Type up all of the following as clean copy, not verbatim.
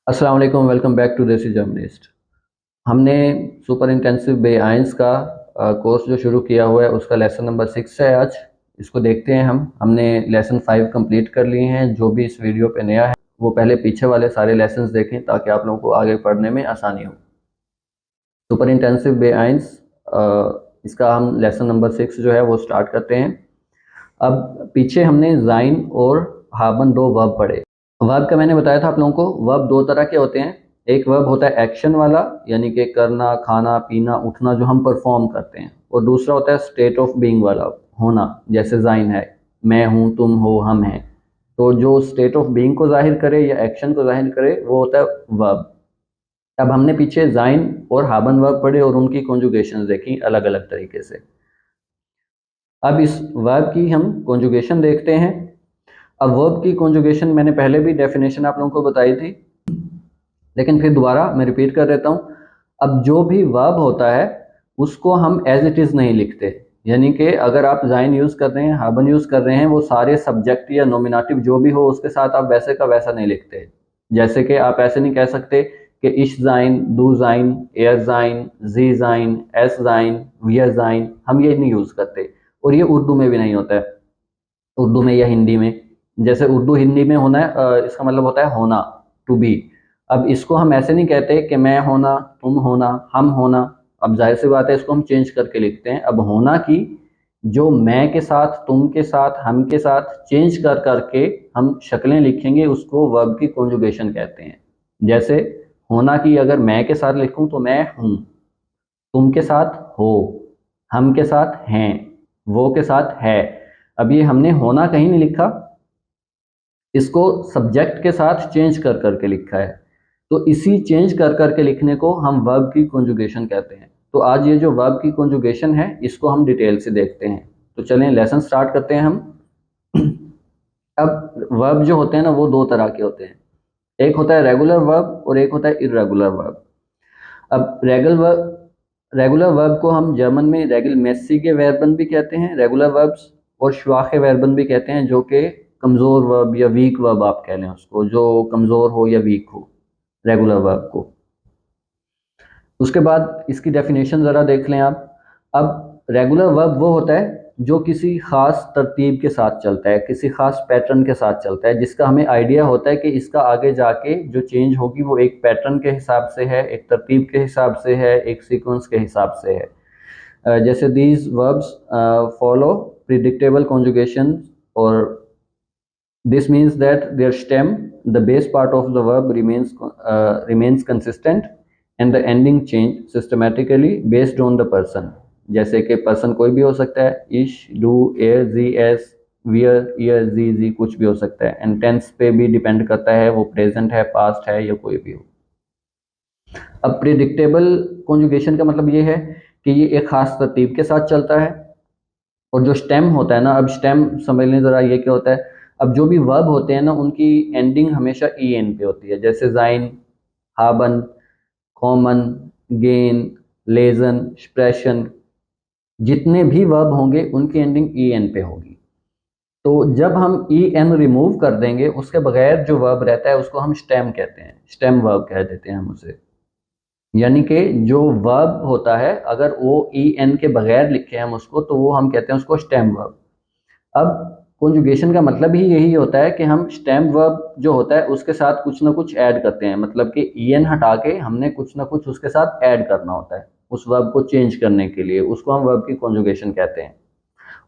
अस्सलाम वालेकुम, welcome back to देसी जर्नलिस्ट। हमने सुपर इंटेंसिव बे आयंस का कोर्स जो शुरू किया हुआ है उसका लेसन नंबर 6 है आज। इसको देखते हैं। हमने लेसन 5 कंप्लीट कर लिए हैं। जो भी इस वीडियो पे नया है वो पहले पीछे वाले सारे लेसन्स देखें ताकि आप लोगों को आगे पढ़ने में आसानी हो। सुपर इंटेंसिव बे आयंस, इसका हम लेसन नंबर 6 जो है वो स्टार्ट करते हैं। अब पीछे हमने ज़ाइन और हाबन दो वर्ब पढ़े। वर्ब का मैंने बताया था आप लोगों को। वर्ब दो तरह के होते हैं। एक वर्ब होता है एक्शन वाला, यानी कि करना, खाना, पीना, उठना, जो हम परफॉर्म करते हैं। और दूसरा होता है स्टेट ऑफ बीइंग वाला, होना, जैसे जाइन है, मैं हूँ, तुम हो, हम हैं। तो जो स्टेट ऑफ बीइंग को जाहिर करे या एक्शन को जाहिर करे वो होता है वर्ब। अब हमने पीछे जाइन और हाबन वर्ब पढ़े और उनकी कॉन्जुगेशन देखी अलग अलग तरीके से। अब इस वर्ब की हम कॉन्जुगेशन देखते हैं। अब वर्ब की कॉन्जुगेशन मैंने पहले भी डेफिनेशन आप लोगों को बताई थी, लेकिन फिर दोबारा मैं रिपीट कर देता हूँ। अब जो भी वर्ब होता है उसको हम एज इट इज़ नहीं लिखते। यानी कि अगर आप जाइन यूज़ कर रहे हैं, हाबन यूज़ कर रहे हैं, वो सारे सब्जेक्ट या नॉमिनेटिव जो भी हो उसके साथ आप वैसे का वैसा नहीं लिखते। जैसे कि आप ऐसे नहीं कह सकते कि इश जाइन, दू जाइन, एयर जाइन, जी जाइन, एस जाइन, वियर जाइन, हम ये नहीं यूज़ करते। और ये उर्दू में भी नहीं होता है। उर्दू में या हिंदी में, जैसे उर्दू हिंदी में होना है, इसका मतलब होता है होना, टू बी। अब इसको हम ऐसे नहीं कहते कि मैं होना, तुम होना, हम होना। अब जाहिर सी बात है इसको हम चेंज करके लिखते हैं। अब होना की जो मैं के साथ, तुम के साथ, हम के साथ चेंज कर करके हम शक्लें लिखेंगे उसको वर्ब की कॉन्जुगेशन कहते हैं। जैसे होना की अगर मैं के साथ लिखूं तो मैं हूं, तुम के साथ हो, हम के साथ हैं, वो के साथ है। अब ये हमने होना कहीं नहीं लिखा, इसको सब्जेक्ट के साथ चेंज कर करके लिखा है। तो इसी चेंज कर करके लिखने को हम वर्ब की कॉन्जुगेशन कहते हैं। तो आज ये जो वर्ब की कॉन्जुगेशन है इसको हम डिटेल से देखते हैं। तो चलें लेसन स्टार्ट करते हैं हम। अब वर्ब जो होते हैं ना वो दो तरह के होते हैं। एक होता है रेगुलर वर्ब और एक होता है इर्रेगुलर वर्ब। अब रेगुलर वर्ब को हम जर्मन में रेगुलमेसिगे वर्बन भी कहते हैं, रेगुलर वर्ब्स, और श्वाखे वर्बन भी कहते हैं, जो कि कमज़ोर वर्ब या वीक वर्ब आप कह लें उसको, जो कमज़ोर हो या वीक हो, रेगुलर वर्ब को। उसके बाद इसकी डेफिनेशन ज़रा देख लें आप। अब रेगुलर वर्ब वो होता है जो किसी ख़ास तरतीब के साथ चलता है, किसी ख़ास पैटर्न के साथ चलता है, जिसका हमें आइडिया होता है कि इसका आगे जाके जो चेंज होगी वो एक पैटर्न के हिसाब से है, एक तरतीब के हिसाब से है, एक सीक्वेंस के हिसाब से है। जैसे these verbs follow predictable conjugation, और this means that their stem, the base part of the verb, remains consistent, and the ending change systematically based on the person. जैसे कि पर्सन कोई भी हो सकता है, इश, डू, एयर, जी, एस, वियर, ईयर, जी, कुछ भी हो सकता है। एंड टेंस पे भी डिपेंड करता है, वो प्रेजेंट है, पास्ट है, या कोई भी हो। अब प्रिडिक्टेबल कॉन्जुगेशन का मतलब ये है कि ये एक खास तरतीब के साथ चलता है। और जो स्टेम होता है ना, अब स्टेम समझ लें ज़रा, ये क्या होता है। अब जो भी वर्ब होते हैं ना उनकी एंडिंग हमेशा ई एन पे होती है। जैसे जाइन, हाबन, कॉमन, गेन, लेजन, स्प्रेशन, जितने भी वर्ब होंगे उनकी एंडिंग ई एन पे होगी। तो जब हम ई एन रिमूव कर देंगे, उसके बगैर जो वर्ब रहता है उसको हम स्टेम कहते हैं, स्टेम वर्ब कह देते हैं हम उसे। यानी कि जो वर्ब होता है अगर वो ई एन के बगैर लिखे हम उसको, तो वो हम कहते हैं उसको स्टेम वर्ब। अब कॉन्जुगेशन का मतलब ही यही होता है कि हम स्टेम वर्ब जो होता है उसके साथ कुछ ना कुछ ऐड करते हैं। मतलब कि ईएन हटा के हमने कुछ ना कुछ उसके साथ ऐड करना होता है उस वर्ब को चेंज करने के लिए, उसको हम वर्ब की कॉन्जुगेशन कहते हैं।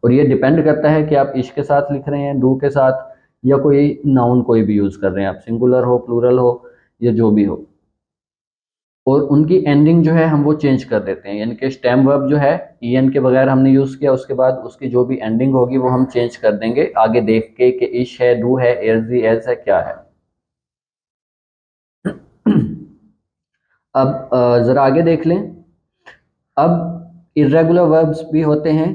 और ये डिपेंड करता है कि आप इश के साथ लिख रहे हैं, डू के साथ, या कोई नाउन कोई भी यूज़ कर रहे हैं आप, सिंगुलर हो, प्लूरल हो, या जो भी हो। और उनकी एंडिंग जो है हम वो चेंज कर देते हैं। यानी कि स्टेम वर्ब जो है ईएन के बगैर हमने यूज़ किया, उसके बाद उसकी जो भी एंडिंग होगी वो हम चेंज कर देंगे आगे देख के कि इश है, डू है, एर्जी, एज है, क्या है। अब ज़रा आगे देख लें। अब इर्रेगुलर वर्ब्स भी होते हैं।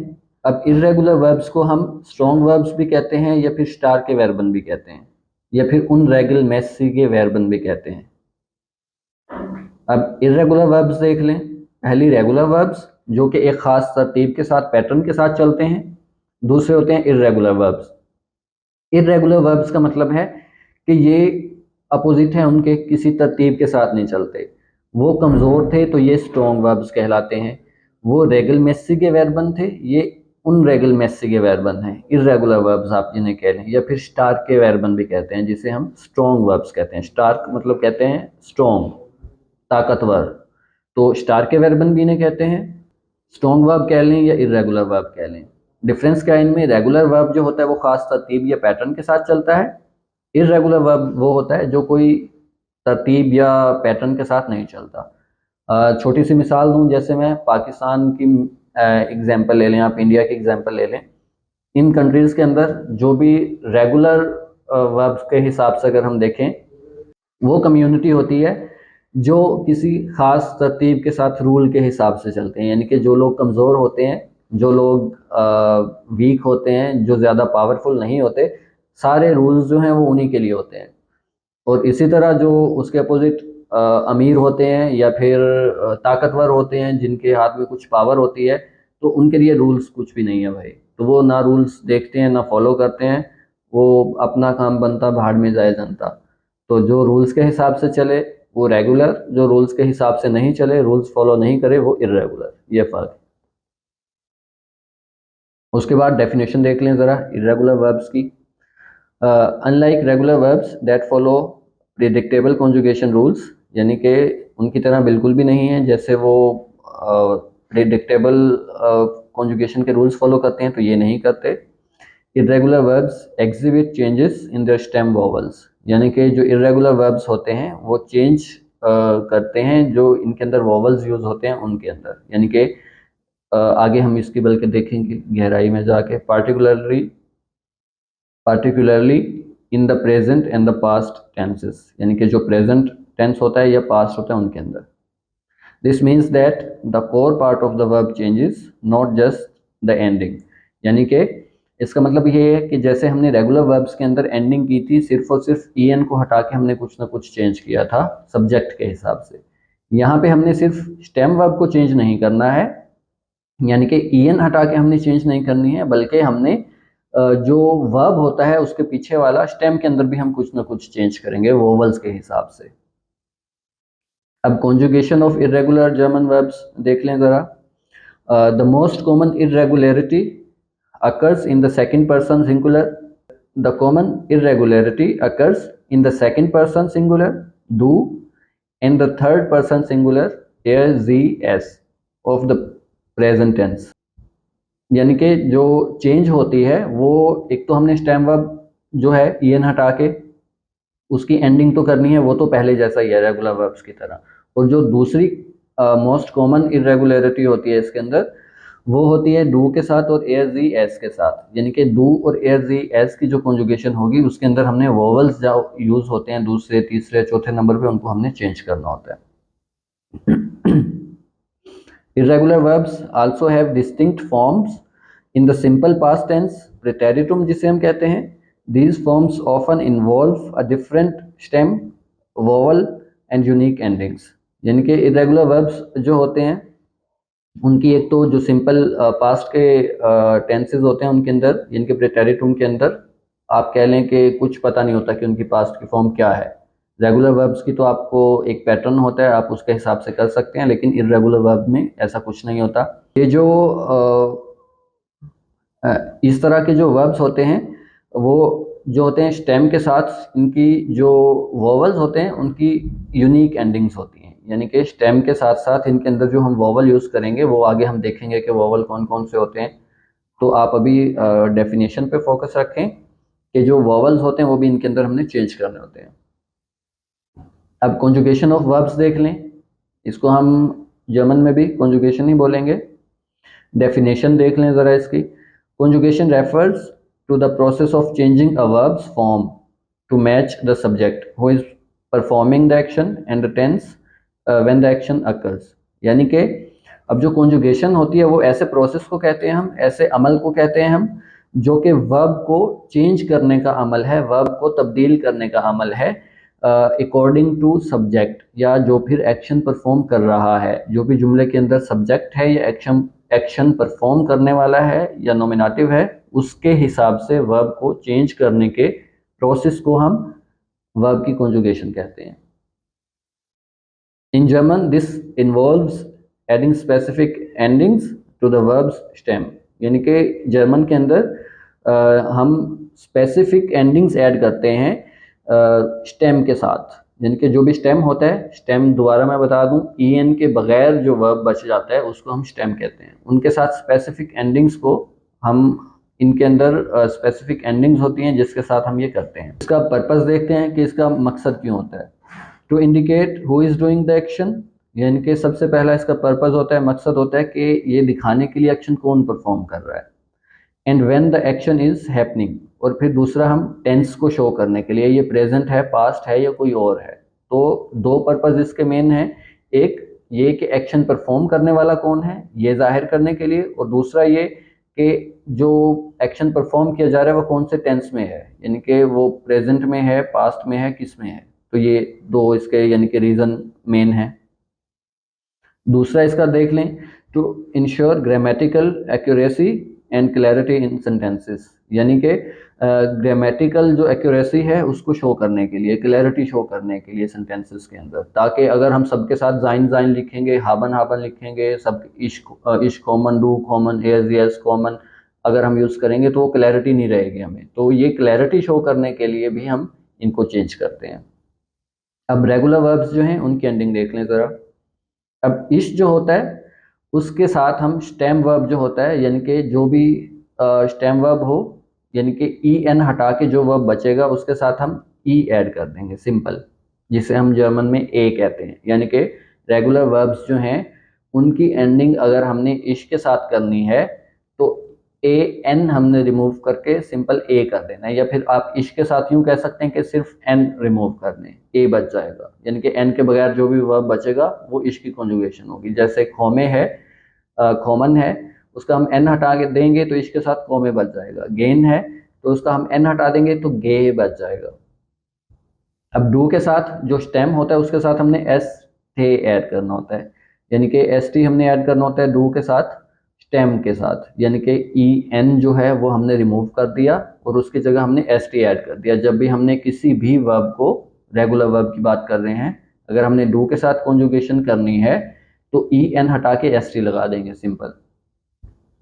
अब इर्रेगुलर वर्ब्स को हम स्ट्रॉन्ग वर्ब्स भी कहते हैं, या फिर स्टार के वर्बन भी कहते हैं, या फिर उन रेगुलर मेसी के वर्बन भी कहते हैं। अब इर्रेगुलर वर्ब्स देख लें। पहली रेगुलर वर्ब्स जो कि एक खास तरतीब के साथ, पैटर्न के साथ चलते हैं। दूसरे होते हैं इर्रेगुलर वर्ब्स। इर्रेगुलर वर्ब्स का मतलब है कि ये अपोजिट हैं उनके, किसी तरतीब के साथ नहीं चलते। वो कमज़ोर थे तो ये स्ट्रॉन्ग वर्ब्स कहलाते हैं। वो रेगल मेसी के वर्बन थे, ये उन रेगल मेसी के वर्बन हैं। इर्रेगुलर वर्ब्स आप जिन्हें कह लें, या फिर स्टार्क के वर्बन भी कहते हैं, जिसे हम स्ट्रॉन्ग वर्ब्स कहते हैं। स्टार्क मतलब कहते हैं स्ट्रॉन्ग, ताकतवर। तो स्टार्क के वर्बन भी इन्हें कहते हैं, स्ट्रॉन्ग वर्ब कह लें या इर्रेगुलर वर्ब कह लें। डिफरेंस क्या है इनमें? रेगुलर वर्ब जो होता है वो खास तरतीब या पैटर्न के साथ चलता है। इर्रेगुलर वर्ब वो होता है जो कोई तरतीब या पैटर्न के साथ नहीं चलता। छोटी सी मिसाल दूं, जैसे मैं पाकिस्तान की एग्जांपल ले लें, आप इंडिया की एग्जांपल ले लें। इन कंट्रीज़ के अंदर जो भी रेगुलर वर्ब्स के हिसाब से अगर हम देखें, वो कम्युनिटी होती है जो किसी खास तरतीब के साथ रूल के हिसाब से चलते हैं। यानी कि जो लोग कमज़ोर होते हैं, जो लोग वीक होते हैं, जो ज़्यादा पावरफुल नहीं होते, सारे रूल्स जो हैं वो उन्हीं के लिए होते हैं। और इसी तरह जो उसके अपोजिट अमीर होते हैं या फिर ताकतवर होते हैं, जिनके हाथ में कुछ पावर होती है, तो उनके लिए रूल्स कुछ भी नहीं है भाई। तो वो ना रूल्स देखते हैं ना फॉलो करते हैं, वो अपना काम बनता भाड़ में जाए जनता। तो जो रूल्स के हिसाब से चले वो रेगुलर, जो रूल्स के हिसाब से नहीं चले, रूल्स फॉलो नहीं करे, वो इर्रेगुलर। ये फ़र्क है। उसके बाद डेफिनेशन देख लें ज़रा इर्रेगुलर वर्ब्स की। Unlike regular verbs that follow predictable conjugation rules, यानी कि उनकी तरह बिल्कुल भी नहीं है जैसे वो प्रिडिक्टेबल कॉन्जुगेशन के रूल्स फॉलो करते हैं, तो ये नहीं करते। Irregular verbs exhibit changes in their stem vowels, यानी कि जो इर्रेगुलर वर्ब्स होते हैं वो चेंज करते हैं जो इनके अंदर वोवल्स यूज होते हैं उनके अंदर। यानी कि आगे हम इसकी बल्कि देखेंगे गहराई में जाके। Particularly in the present and the past tenses, यानी कि जो प्रेजेंट टेंस होता है या पास्ट होता है उनके अंदर। This means that the core part of the verb changes, not just the ending. यानी कि इसका मतलब ये है कि जैसे हमने रेगुलर वर्ब्स के अंदर एंडिंग की थी, सिर्फ और सिर्फ ईएन को हटा के हमने कुछ ना कुछ चेंज किया था सब्जेक्ट के हिसाब से। यहाँ पे हमने सिर्फ स्टेम वर्ब को चेंज नहीं करना है, यानी कि ईएन हटा के हमने चेंज नहीं करनी है, बल्कि हमने जो वर्ब होता है उसके पीछे वाला स्टेम के अंदर भी हम कुछ ना कुछ चेंज करेंगे वोवल्स के हिसाब से। अब conjugation of irregular German verbs देख लें ज़रा। The most common irregularity occurs in the second person singular. The common irregularity occurs in the second person singular do and the third person singular as of the present tense। यानी कि जो change होती है वो एक तो हमने stem verb जो है ईएन हटा के उसकी एंडिंग तो करनी है, वो तो पहले जैसा ही है रेगुलर वर्ब्स की तरह। और जो दूसरी मोस्ट कॉमन इरेगुलरिटी होती है इसके अंदर, वो होती है डू के साथ और एज ई एस के साथ। यानी कि डू और एज ई एस की जो कॉन्जुगेशन होगी उसके अंदर हमने वोवल्स जो यूज होते हैं दूसरे तीसरे चौथे नंबर पे, उनको हमने चेंज करना होता है। Irregular verbs also have distinct forms in the simple past tense, प्रेटेरिटुम जिसे हम कहते हैं। These forms often involve a different stem, vowel and unique endings। यानी कि irregular verbs जो होते हैं उनकी एक तो जो सिंपल पास्ट के टेंसेज होते हैं उनके अंदर, यानी कि प्रेटेरिटुम के अंदर आप कह लें कि कुछ पता नहीं होता कि उनकी पास्ट की फॉर्म क्या है। रेगुलर वर्ब्स की तो आपको एक पैटर्न होता है, आप उसके हिसाब से कर सकते हैं, लेकिन इर्रेगुलर वर्ब में ऐसा कुछ नहीं होता। ये जो इस तरह के जो वर्ब्स होते हैं वो जो होते हैं स्टेम के साथ, इनकी जो वोवल्स होते हैं उनकी यूनिक एंडिंग्स होती हैं। यानी कि स्टेम के साथ साथ इनके अंदर जो हम वोवल यूज़ करेंगे वो आगे हम देखेंगे कि वोवल कौन कौन से होते हैं। तो आप अभी डेफिनेशन पे फोकस रखें कि जो वोवल्स होते हैं वो भी इनके अंदर हमने चेंज करने होते हैं। अब कॉन्जुगेशन ऑफ वर्ब्स देख लें, इसको हम जर्मन में भी कॉन्जुगेशन ही बोलेंगे। डेफिनेशन देख लें ज़रा इसकी। Conjugation refers to the process of changing a verb's form to match the subject who is performing the action and the tense when the action occurs। यानी कि अब जो conjugation होती है वो ऐसे प्रोसेस को कहते हैं हम, ऐसे अमल को कहते हैं हम, जो कि वर्ब को चेंज करने का अमल है, वर्ब को तब्दील करने का अमल है अकॉर्डिंग टू सब्जेक्ट, या जो फिर एक्शन परफॉर्म कर रहा है, जो भी जुमले के अंदर सब्जेक्ट है या एक्शन परफॉर्म करने वाला है या नॉमिनेटिव है, उसके हिसाब से वर्ब को चेंज करने के प्रोसेस को हम वर्ब की कॉन्जुगेशन कहते हैं। In German this involves adding specific endings to the verb's stem, यानी कि जर्मन के अंदर हम स्पेसिफिक एंडिंग्स ऐड करते हैं स्टेम के साथ, यानी कि जो भी स्टेम होता है, स्टेम दोबारा मैं बता दूं, en के बगैर जो वर्ब बच जाता है उसको हम स्टेम कहते हैं। उनके साथ स्पेसिफिक एंडिंग्स को हम, इनके अंदर स्पेसिफिक एंडिंग्स होती हैं जिसके साथ हम ये करते हैं। इसका पर्पस देखते हैं कि इसका मकसद क्यों होता है। To indicate who is doing the action, यानी कि सबसे पहला इसका पर्पस होता है, मकसद होता है कि ये दिखाने के लिए एक्शन कौन परफॉर्म कर रहा है। And when the action is happening, और फिर दूसरा हम टेंस को शो करने के लिए, ये प्रेजेंट है, पास्ट है या कोई और है। तो दो पर्पस इसके मेन हैं, एक ये कि एक्शन परफॉर्म करने वाला कौन है ये जाहिर करने के लिए, और दूसरा ये कि जो एक्शन परफॉर्म किया जा रहा है वो कौन से टेंस में है, यानी कि वो प्रेजेंट में है, पास्ट में है, किस में है। तो ये दो इसके यानी कि रीजन मेन है। दूसरा इसका देख लें, to ensure grammatical accuracy and clarity in sentences, यानी कि ग्रामेटिकल जो एक्यूरेसी है उसको शो करने के लिए, क्लैरिटी शो करने के लिए सेंटेंसेस के अंदर, ताकि अगर हम सबके साथ जाइन जाइन लिखेंगे, हाबन हाबन लिखेंगे, सब इश कॉमन, डू कॉमन, एज यस कॉमन अगर हम यूज़ करेंगे तो वो क्लैरिटी नहीं रहेगी हमें। तो ये क्लैरिटी शो करने के लिए भी हम इनको चेंज करते हैं। अब रेगुलर वर्ब्स जो हैं उनकी एंडिंग देख लें ज़रा। अब इश जो होता है उसके साथ हम स्टेम वर्ब जो होता है, यानी कि जो भी स्टेम वर्ब हो, यानी कि ई एन हटा के जो वर्ब बचेगा उसके साथ हम ई ऐड कर देंगे, सिंपल, जिसे हम जर्मन में ए कहते हैं। यानी कि रेगुलर वर्ब्स जो हैं उनकी एंडिंग अगर हमने इश के साथ करनी है तो ए एन हमने रिमूव करके सिंपल ए कर देना है, या फिर आप इश के साथ यूं कह सकते हैं कि सिर्फ एन रिमूव कर दें, ए बच जाएगा। यानी कि एन के बगैर जो भी वर्ब बचेगा वो इश की कॉन्जुगेशन होगी। जैसे खोमे है, कॉमन है, उसका हम एन हटा के देंगे तो इसके साथ कॉमे बच जाएगा। गेन है तो उसका हम एन हटा देंगे तो गे बच जाएगा। अब डू के साथ जो स्टेम होता है उसके साथ हमने एस थे ऐड करना होता है, यानी कि एस टी हमने ऐड करना होता है डू के साथ, स्टेम के साथ, यानी कि ई एन जो है वो हमने रिमूव कर दिया और उसकी जगह हमने एस टी ऐड कर दिया। जब भी हमने किसी भी वर्ब को, रेगुलर वर्ब की बात कर रहे हैं, अगर हमने डू के साथ कॉन्जुगेशन करनी है तो ई एन हटा के एस टी लगा देंगे, सिंपल।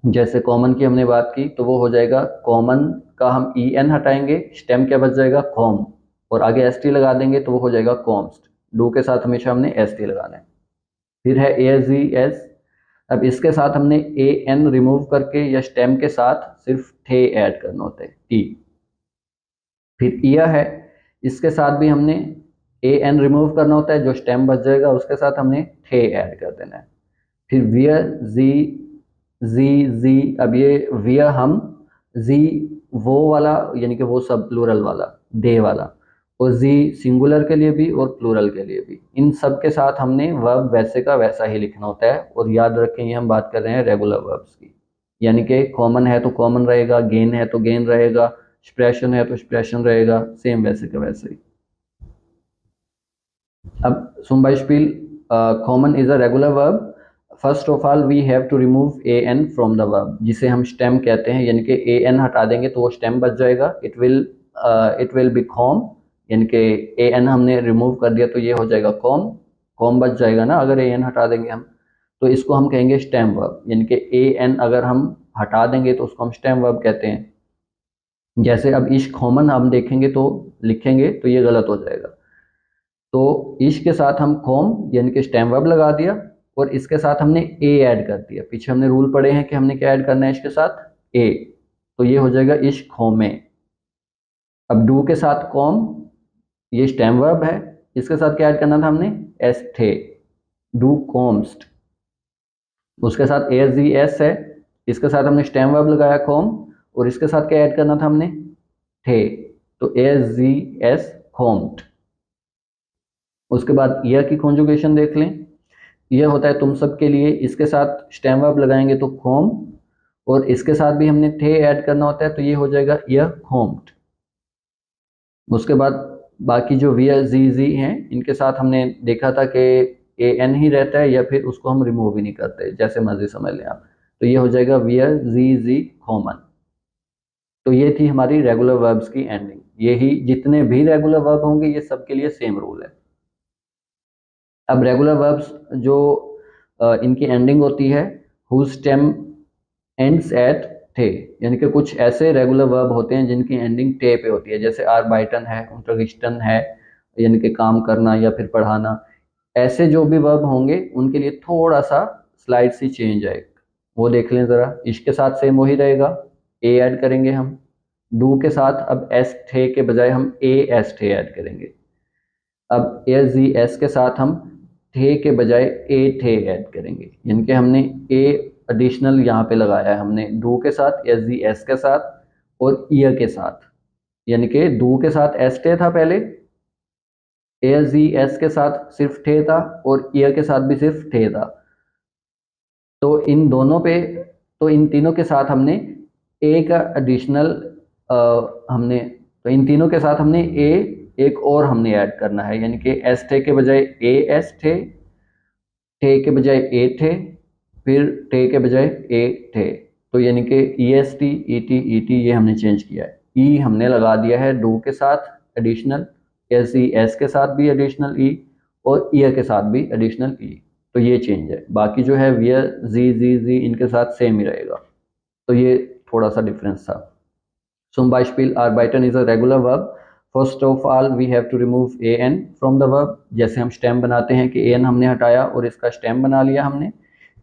जैसे कॉमन की हमने बात की तो वो हो जाएगा कॉमन का हम ई एन हटाएंगे, स्टेम क्या बच जाएगा, कॉम, और आगे एस टी लगा देंगे तो वो हो जाएगा कॉम्स्ट। डू के साथ हमेशा हमने एस टी लगाना है। फिर है ए जी एस, अब इसके साथ हमने ए एन रिमूव करके या स्टेम के साथ सिर्फ थे ऐड करना होता है, टी। फिर ईयर है, इसके साथ भी हमने ए एन रिमूव करना होता है, जो स्टेम बच जाएगा उसके साथ हमने थे ऐड कर देना है। फिर वियर जी जी जी, अब ये वियर हम जी वो वाला, यानी कि वो सब प्लूरल वाला, दे वाला, और जी सिंगुलर के लिए भी और प्लूरल के लिए भी, इन सब के साथ हमने वर्ब वैसे का वैसा ही लिखना होता है। और याद रखें ये हम बात कर रहे हैं रेगुलर वर्ब्स की, यानी कि कॉमन है तो कॉमन रहेगा, गेन है तो गेन रहेगा, एक्सप्रेशन है तो एक्सप्रेशन रहेगा, सेम वैसे का वैसे ही। अब zum Beispiel common is a regular verb. First of all we have to remove A N from the verb, जिसे हम स्टेम कहते हैं, यानी कि ए एन हटा देंगे तो वो स्टेम बच जाएगा। इट विल बी कॉम, यानी कि ए एन हमने रिमूव कर दिया तो ये हो जाएगा कॉम, कॉम बच जाएगा ना अगर ए एन हटा देंगे हम, तो इसको हम कहेंगे स्टेम वर्ब। यानी कि ए एन अगर हम हटा देंगे तो उसको हम स्टेम वर्ब कहते हैं। जैसे अब इश कॉमन हम देखेंगे तो लिखेंगे तो ये गलत हो जाएगा, तो इश के साथ हम कॉम यानी कि स्टेम वर्ब लगा दिया और इसके साथ हमने ए ऐड कर दिया। पीछे हमने रूल पढ़े हैं कि हमने क्या ऐड करना है इसके साथ, ए, तो ये हो जाएगा इश खोमे। अब डू के साथ कॉम, ये स्टेम वर्ब है, इसके साथ क्या ऐड करना था हमने, एस थे, डू कॉम्स्ट। उसके साथ ए जी एस है, इसके साथ हमने स्टेम वर्ब लगाया कॉम, और इसके साथ क्या ऐड करना था हमने, थे, तो ए जी एस कॉम्ड। उसके बाद ईयर की कॉन्जुगेशन देख लें। यह होता है तुम सब के लिए, इसके साथ स्टेम वर्ब लगाएंगे तो खोम, और इसके साथ भी हमने थे ऐड करना होता है तो ये हो जाएगा ईयर खोम्ड। उसके बाद बाकी जो वियर जी जी हैं इनके साथ हमने देखा था कि ए एन ही रहता है या फिर उसको हम रिमूव ही नहीं करते, जैसे मर्जी समझ लें आप, तो ये हो जाएगा वियर जी जी कॉमन। तो ये थी हमारी रेगुलर वर्ब्स की एंडिंग। यही जितने भी रेगुलर वर्ब होंगे ये सब के लिए सेम रूल है। अब रेगुलर वर्ब्स जो इनकी एंडिंग होती है हुज स्टेम एंड्स एट थे, यानी कि कुछ ऐसे रेगुलर वर्ब होते हैं जिनकी एंडिंग टे पे होती है, जैसे आर्बाइटन है, unterrichten है, यानी कि काम करना या फिर पढ़ाना। ऐसे जो भी वर्ब होंगे उनके लिए थोड़ा सा स्लाइड सी चेंज है, वो देख लें ज़रा। इसके साथ सेम वही रहेगा, ए ऐड करेंगे हम। डू के साथ अब एस थे के बजाय हम ए एस थे ऐड करेंगे। अब एस जी एस के साथ हम थे के बजाय ए थे ऐड करेंगे, यानी कि हमने ए एडिशनल यहाँ पे लगाया है हमने डू के साथ, एस जी एस के साथ और ईयर के साथ, यानी कि डू के साथ एस थे था पहले, एस जी एस के साथ सिर्फ थे था और ईयर के साथ भी सिर्फ थे था। तो इन दोनों पे, तो इन तीनों के साथ हमने ए का एडिशनल हमने, तो इन तीनों के साथ हमने ए एक और हमने ऐड करना है, यानी कि एस थे के बजाय ए एस थे, थे के बजाय ए थे, फिर थे के बजाय ए थे। तो यानी कि E S T E T ये हमने चेंज किया है। ई हमने लगा दिया है डू के साथ एडिशनल, एस ई एस के साथ भी एडिशनल ई और ईयर के साथ भी एडिशनल ई। तो ये चेंज है, बाकी जो है वियर जी जी जी इनके साथ सेम ही रहेगा। तो ये थोड़ा सा डिफरेंस था। Zum Beispiel arbeiten is a regular verb. First of all we have to remove an from the verb. जैसे हम stem बनाते हैं कि an हमने हटाया और इसका stem बना लिया हमने,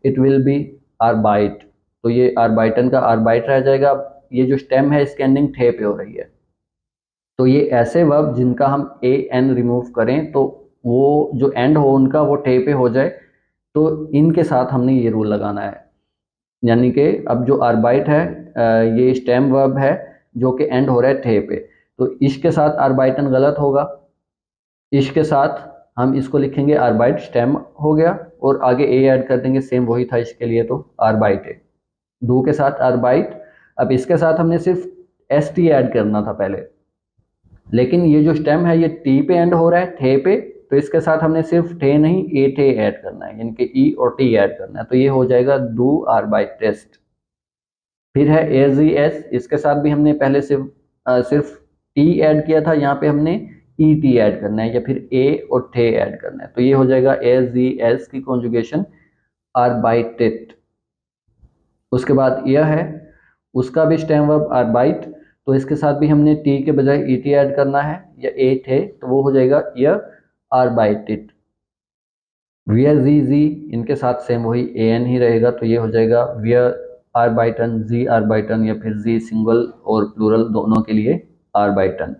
it will be arbeit। तो ये arbeiten का arbeit रह जाएगा। ये जो stem है इसकी ending थे पे हो रही है। तो ये ऐसे वर्ब जिनका हम ए एन रिमूव करें तो वो जो एंड हो उनका वो टे पे हो जाए, तो इनके साथ हमने ये रूल लगाना है। यानी कि अब जो आर्बाइट है ये स्टेम वर्ब है जो कि एंड हो रहा है थे पे, तो इसके साथ आर्बाइटन गलत होगा, इसके साथ हम इसको लिखेंगे आर्बाइट स्टेम हो गया और आगे ए ऐड कर देंगे, सेम वही था इसके लिए, तो आर्बाइट है। दो के साथ आर्बाइट, अब इसके साथ हमने सिर्फ एस टी ऐड करना था पहले, लेकिन ये जो स्टेम है ये टी पे एंड हो रहा है थे पे, तो इसके साथ हमने सिर्फ थे नहीं ए थे ऐड करना है, यानी कि ई और टी ऐड करना है। तो ये हो जाएगा डू आर्बाइट टेस्ट। फिर है ए जी एस, इसके साथ भी हमने पहले सिर्फ टी ऐड किया था, यहाँ पे हमने ई टी ऐड करना है या फिर ए और थे ऐड करना है। तो ये हो जाएगा ए जी एस की कॉन्जुगेशन आर्बाइटेड। उसके बाद यह है, उसका भी स्टेम वर्ब आर्बाइट, तो इसके साथ भी हमने टी के बजाय ई टी ऐड करना है या ए थे, तो वो हो जाएगा यह आर्बाइटेड। वियर जी जी इनके साथ सेम वही ए एन ही रहेगा, तो ये हो जाएगा वियर आर्बाइटन, जी आर्बाइटन या फिर जी सिंगल और प्लूरल दोनों के लिए आर्बाइटन।